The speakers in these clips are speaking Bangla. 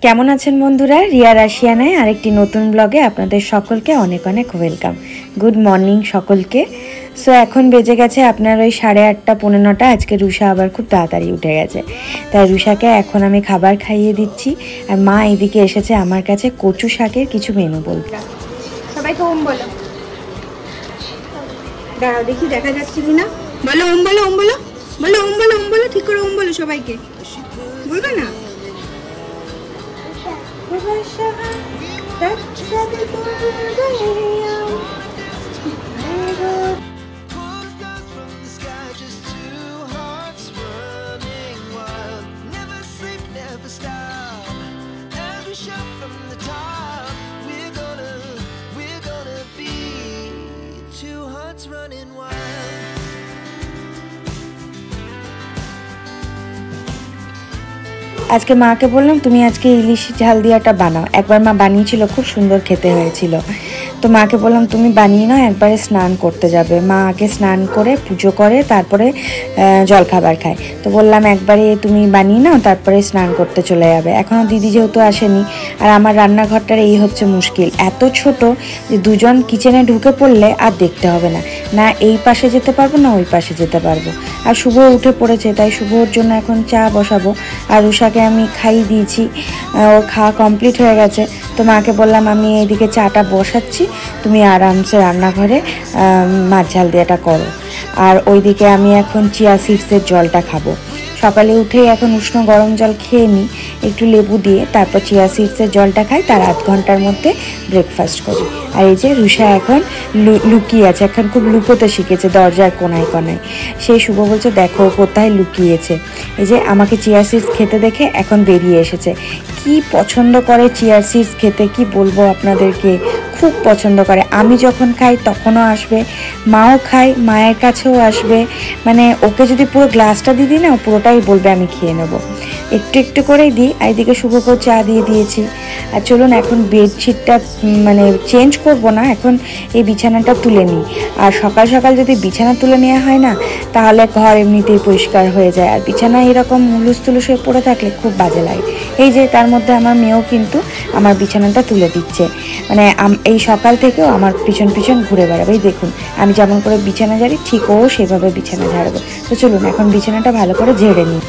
কেমন আছেন বন্ধুরা? রিয়া রাশিয়ানায় আরেকটি নতুন ব্লগে আপনাদের সকলকে অনেক অনেক ওয়েলকাম। গুড মর্নিং সকলকে। সো এখন বেজে গেছে আপনার ওই 8:30 পৌনে 9টা। আজকে রুষা আবার খুব তাড়াতাড়ি উঠে গেছে, তাই রুষাকে এখন আমি খাবার খাইয়ে দিচ্ছি। আর মা এদিকে এসেছে আমার কাছে কচু শাকের কিছু মেনু বলতে। সবাইকে ওম বলো। দাঁড়াও দেখি দেখা যাচ্ছে কিনা। বলো ওম বলো, ওম বলো, বলো ওম বলো, ওম বলো, ঠিক করে ওম বলো। সবাইকে বলবে না? আজকে মাকে বললাম তুমি আজকে ইলিশ ঝাল দিয়াটা বানাও। একবার মা বানিয়েছিল, খুব সুন্দর খেতে হয়েছিল। তো মাকে বললাম তুমি বানিয়ে নাও, একবারে স্নান করতে যাবে। মা আগে স্নান করে পুজো করে তারপরে জলখাবার খায়। তো বললাম একবারে তুমি বানিয়ে নাও, তারপরে স্নান করতে চলে যাবে। এখনও দিদি যেহেতু আসেনি, আর আমার রান্নাঘরটার এই হচ্ছে মুশকিল, এত ছোট যে দুজন কিচেনে ঢুকে পড়লে আর দেখতে হবে না, না এই পাশে যেতে পারবো না ওই পাশে যেতে পারবো। আর শুভ উঠে পড়েছে, তাই শুভর জন্য এখন চা বসাবো। আর রুষাকে আমি খাইয়ে দিয়েছি, ওর খাওয়া কমপ্লিট হয়ে গেছে। তো মাকে বললাম আমি এইদিকে চাটা বসাচ্ছি, তুমি আরামসে রান্নাঘরে মাছ ঝাল দিয়েটা করো। আর ওইদিকে আমি এখন চিয়া সিডসের জলটা খাবো। সকালে উঠেই এখন উষ্ণ গরম জল খেয়ে নিই একটু লেবু দিয়ে, তারপর চিয়া সিডসের জলটা খাই, তার আধ ঘন্টার মধ্যে ব্রেকফাস্ট করি। আর এই যে রুষা এখন লুকিয়ে আছে, এখন খুব লুকোতে শিখেছে দরজার কোনায় কোনায়। সেই শুভ বলছে দেখো কোথায় লুকিয়েছে। এই যে আমাকে চিয়া সিডস খেতে দেখে এখন বেরিয়ে এসেছে। কি পছন্দ করে চিয়া সিডস খেতে, কি বলবো আপনাদেরকে, খুব পছন্দ করে। আমি যখন খাই তখনও আসবে, মাও খায়, মায়ের কাছেও আসবে। মানে ওকে যদি পুরো গ্লাসটা দিয়ে দিই না, পুরোটাই বলবে আমি খেয়ে নেবো। একটু একটু করেই দিই। এইদিকে শুভকেও চা দিয়ে দিয়েছি। আর চলুন এখন বেডশিটটা মানে চেঞ্জ করব না, এখন এই বিছানাটা তুলে নিই। আর সকাল সকাল যদি বিছানা তুলে নেওয়া হয় না, তাহলে ঘর এমনিতেই পরিষ্কার হয়ে যায়। আর বিছানা এরকম হুলুস তুলুস হয়ে পড়ে থাকলে খুব বাজে লাগে। এই যে তার মধ্যে আমার মেয়েও কিন্তু আমার বিছানাটা তুলে দিচ্ছে। মানে এই সকাল থেকেও আমার পিছন পিছন ঘুরে বেড়াবে। এই দেখুন আমি যেমন করে বিছানা ঝাড়ি, ঠিক ও সেভাবে বিছানা ঝাড়বে। তো চলুন এখন বিছানাটা ভালো করে ঝেড়ে নিই।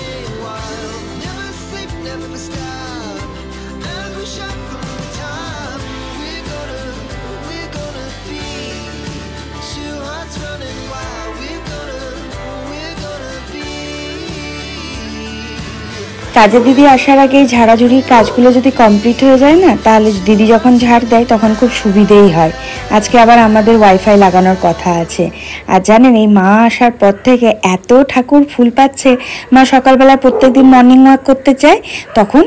কাজের দিদি আসার আগে এই ঝাড়াঝুড়ির কাজগুলো যদি কমপ্লিট হয়ে যায় না, তাহলে দিদি যখন ঝাড় দেয় তখন খুব সুবিধেই হয়। আজকে আবার আমাদের ওয়াইফাই লাগানোর কথা আছে। আর জানেন এই মা আসার পর থেকে এত ঠাকুর ফুল পাচ্ছে। মা সকালবেলা প্রত্যেকদিন মর্নিং ওয়াক করতে চায়, তখন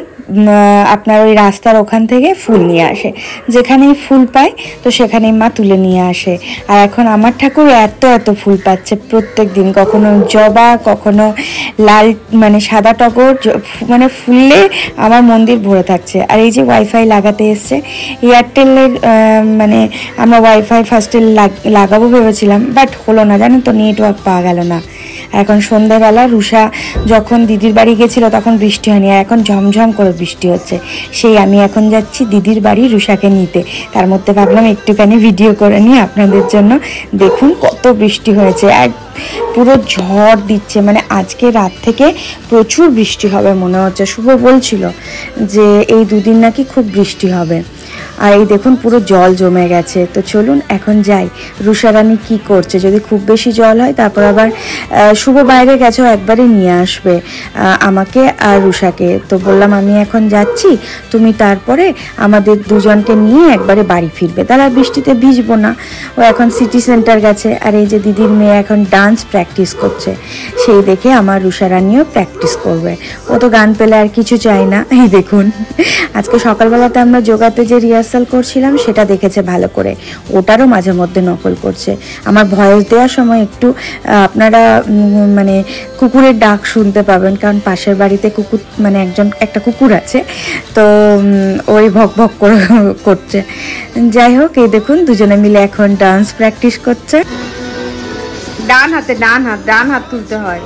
আপনার ওই রাস্তার ওখান থেকে ফুল নিয়ে আসে। যেখানেই ফুল পায় তো সেখানেই মা তুলে নিয়ে আসে। আর এখন আমার ঠাকুর এত এত ফুল পাচ্ছে প্রত্যেক দিন, কখনো জবা, কখনো লাল মানে সাদা টগর, মানে ফুলে আমার মন্দির ভরে থাকছে। আর এই যে ওয়াইফাই লাগাতে এসছে এয়ারটেলের, মানে আমরা ওয়াইফাই ফার্স্টে লাগাবো ভেবেছিলাম, বাট হলো না, জানেন তো, নেটওয়ার্ক পাওয়া গেল না। এখন সন্ধ্যাবেলা রুষা যখন দিদির বাড়ি গেছিল তখন বৃষ্টি হয়নি, আর এখন ঝমঝম করে বৃষ্টি হচ্ছে। সেই আমি এখন যাচ্ছি দিদির বাড়ি রুষাকে নিতে। তার মধ্যে ভাবলাম একটুখানি ভিডিও করে নিই আপনাদের জন্য। দেখুন কত বৃষ্টি হয়েছে, আর পুরো ঝড় দিচ্ছে। মানে আজকে রাত থেকে প্রচুর বৃষ্টি হবে মনে হচ্ছে। শুভ বলছিল যে এই দুদিন নাকি খুব বৃষ্টি হবে। আর এই দেখুন পুরো জল জমে গেছে। তো চলুন এখন যাই, রুষা রানী কী করছে। যদি খুব বেশি জল হয় তারপর আবার শুভ বাইরে গেছেও, একবারে নিয়ে আসবে আমাকে আর রুষাকে। তো বললাম আমি এখন যাচ্ছি, তুমি তারপরে আমাদের দুজনকে নিয়ে একবারে বাড়ি ফিরবে, তাহলে বৃষ্টিতে ভিজবো না। ও এখন সিটি সেন্টার গেছে। আর এই যে দিদির মেয়ে এখন ডান্স প্র্যাকটিস করছে, সেই দেখে আমার রুষা রানীও প্র্যাকটিস করবে। ও তো গান পেলে আর কিছু চাই না। এই দেখুন আজকে সকালবেলাতে আমরা যোগাতে যে রিহার্সাল করছিলাম সেটা দেখেছে ভালো করে, ওটারও মাঝে মধ্যে নকল করছে। আমার ভয়েস দেওয়ার সময় একটু আপনারা মানে কুকুরের ডাক শুনতে পাবেন, কারণ পাশের বাড়িতে কুকুর, মানে একটা কুকুর আছে, তো ওই ভক ভক করে করছে। যাই হোক, এই দেখুন দুজনে মিলে এখন ডান্স প্র্যাকটিস করছে। ডান হাত তুলতে হয়।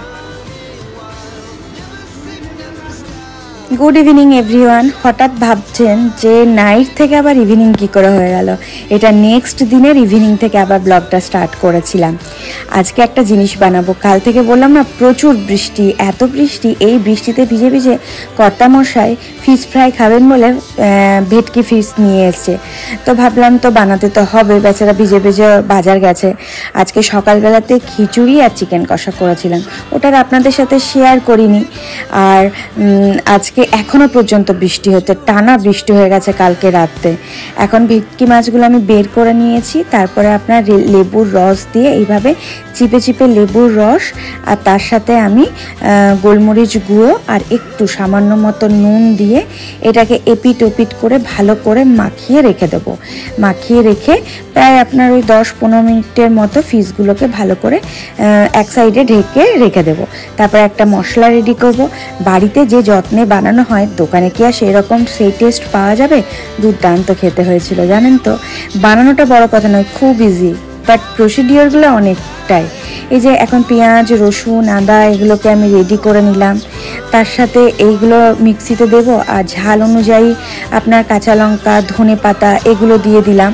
Good evening everyone. হঠাৎ ভাবছেন যে নাইট থেকে আবার ইভিনিং কি করে হয়ে গেল। এটা নেক্সট দিনের ইভিনিং থেকে আবার ব্লগটা স্টার্ট করেছিলাম। আজকে একটা জিনিস বানাবো। কাল থেকে বললাম না প্রচুর বৃষ্টি, এত বৃষ্টি, এই বৃষ্টিতে ভিজে ভিজে কর্তামশাই ফিশ ফ্রাই খাবেন বলে ভেটকি ফিশ নিয়ে এসছে। তো ভাবলাম তো বানাতে তো হবে, বেচারা ভিজে ভিজে বাজার গেছে। আজকে সকালবেলাতে খিচুড়ি আর চিকেন কষা করেছিলাম, ওটার আপনাদের সাথে শেয়ার করিনি। আর আজকে এখনও পর্যন্ত বৃষ্টি হচ্ছে, টানা বৃষ্টি হয়ে গেছে কালকে রাতে। এখন ভেটকি মাছগুলো আমি বের করে নিয়েছি, তারপরে আপনার লেবুর রস দিয়ে এইভাবে চিপে চিপে লেবুর রস আর তার সাথে আমি গোলমরিচ গুঁড়ো আর একটু সামান্য মতো নুন দিয়ে এটাকে এপিট ওপিট করে ভালো করে মাখিয়ে রেখে দেবো। মাখিয়ে রেখে প্রায় আপনার ওই 10-15 মিনিটের মতো ফিশগুলোকে ভালো করে এক সাইডে ঢেকে রেখে দেবো। তারপর একটা মশলা রেডি করব। বাড়িতে যে যত্নে বানানো হয়, দোকানে কি আর সেরকম সেই টেস্ট পাওয়া যাবে? দুর্দান্ত খেতে হয়েছিল জানেন তো। বানানোটা বড় কথা নয়, খুব ইজি, বাট প্রসিডিওরগুলো অনেকটাই। এই যে এখন পেঁয়াজ, রসুন, আদা এগুলোকে আমি রেডি করে নিলাম। তার সাথে এইগুলো মিক্সিতে দেব, আর ঝাল অনুযায়ী আপনার কাঁচা লঙ্কা, ধনে পাতা এগুলো দিয়ে দিলাম।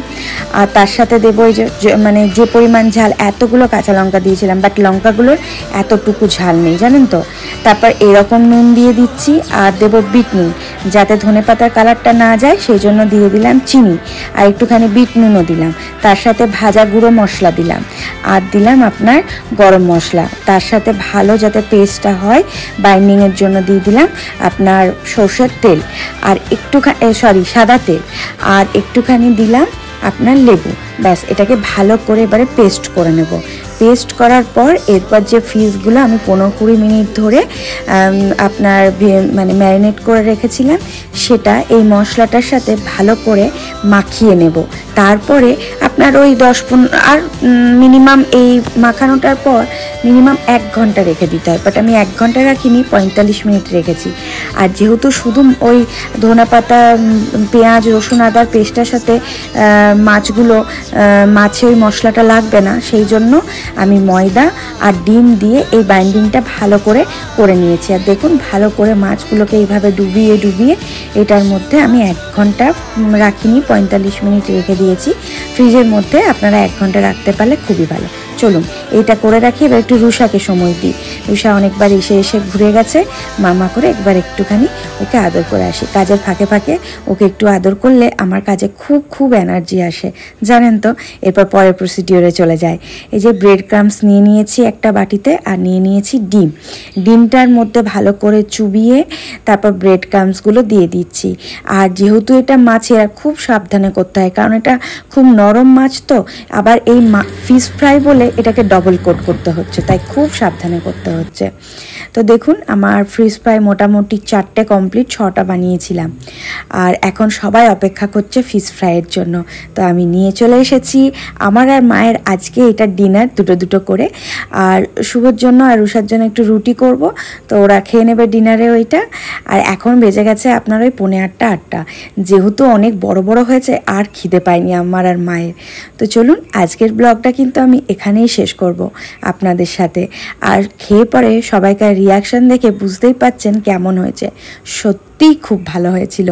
আর তার সাথে দেবো এই যে মানে যে পরিমাণ ঝাল, এতগুলো কাঁচা লঙ্কা দিয়েছিলাম, বাট লঙ্কাগুলোর এতটুকু ঝাল নেই জানেন তো। তারপর এরকম নুন দিয়ে দিচ্ছি, আর দেবো বিট নুন, যাতে ধনে পাতার কালারটা না যায় সেই জন্য দিয়ে দিলাম চিনি, আর একটুখানি বিট নুনও দিলাম। তার সাথে ভাজা গুঁড়ো মশলা দিলাম, আর দিলাম আপনার গরম মশলা। তার সাথে ভালো যাতে পেস্টটা হয় বাইন্ডিংয়ের জন্য দিয়ে দিলাম আপনার সর্ষের তেল, আর একটুখানি সাদা তেল, আর একটুখানি দিলাম আপনার লেবু। ব্যাস, এটাকে ভালো করে এবারে পেস্ট করে নেব। পেস্ট করার পর এরপর যে ফিশগুলো আমি 15-20 মিনিট ধরে আপনার মানে ম্যারিনেট করে রেখেছিলাম, সেটা এই মশলাটার সাথে ভালো করে মাখিয়ে নেব। তারপরে আপনার ওই 10-15 আর মিনিমাম এই মাখানোটার পর মিনিমাম 1 ঘন্টা রেখে দিতে হয়, বাট আমি 1 ঘন্টা রাখিনি, 45 মিনিট রেখেছি। আর যেহেতু শুধু ওই ধনেপাতা, পেঁয়াজ, রসুন, আদার পেস্টের সাথে মাছে ওই মশলাটা লাগবে না, সেই জন্য আমি ময়দা আর ডিম দিয়ে এই বাইন্ডিংটা ভালো করে নিয়েছি। আর দেখুন ভালো করে মাছগুলোকে এইভাবে ডুবিয়ে ডুবিয়ে এটার মধ্যে আমি 1 ঘন্টা রাখিনি, 45 মিনিট রেখে দিয়েছি ফ্রিজের মধ্যে। আপনারা 1 ঘন্টা রাখতে পারলে খুবই ভালো। চলুন এইটা করে রাখি, এবার একটু রুষাকে সময় দিই। রুষা অনেকবার এসে ঘুরে গেছে, মামা করে একবার একটুখানি ওকে আদর করে আসি। কাজের ফাঁকে ফাঁকে ওকে একটু আদর করলে আমার কাজে খুব এনার্জি আসে জানেন তো। এরপর পরের প্রসিডিওরে চলে যায়। এই যে ব্রেড ক্রাম্বস নিয়ে নিয়েছি একটা বাটিতে, আর নিয়ে নিয়েছি ডিম। ডিমটার মধ্যে ভালো করে চুবিয়ে তারপর ব্রেড ক্রাম্বসগুলো দিয়ে দিচ্ছি। আর যেহেতু এটা মাছের, খুব সাবধানে করতে হয়, কারণ এটা খুব নরম মাছ, তো আবার এই ফিশ ফ্রাই বলে এটাকে ডবল কোট করতে হচ্ছে, তাই খুব সাবধানে করতে হচ্ছে। তো দেখুন আমার ফিশ ফ্রাই মোটামুটি 4টে কমপ্লিট, 6টা বানিয়েছিলাম। আর এখন সবাই অপেক্ষা করছে ফিশ ফ্রাইয়ের জন্য। তো আমি নিয়ে চলে এসেছি। আমার আর মায়ের আজকে এটা ডিনার, দুটো করে। আর শুভর জন্য আর রুষার জন্য একটু রুটি করব, তো ওরা খেয়ে নেবে ডিনারে ওইটা। আর এখন বেজে গেছে আপনার ওই 7:45-8টা। যেহেতু অনেক বড় হয়েছে, আর খিদে পায়নি আমার আর মায়ের। তো চলুন আজকের ব্লগটা কিন্তু আমি এখানেই শেষ করব আপনাদের সাথে। আর খেয়ে পরে সবাইকার রিয়াকশান দেখে বুঝতেই পাচ্ছেন কেমন হয়েছে। সত্যিই খুব ভালো হয়েছিল।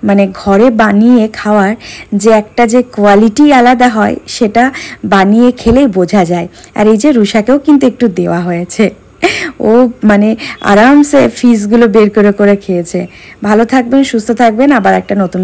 মানে ঘরে বানিয়ে খাওয়ার যে একটা যে কোয়ালিটি আলাদা হয়, সেটা বানিয়ে খেলেই বোঝা যায়। আর এই যে রুষাকেও কিন্তু একটু দেওয়া হয়েছে, ও মানে আরামসে ফিশগুলো বের করে খেয়েছে। ভালো থাকবেন, সুস্থ থাকবেন। আবার একটা নতুন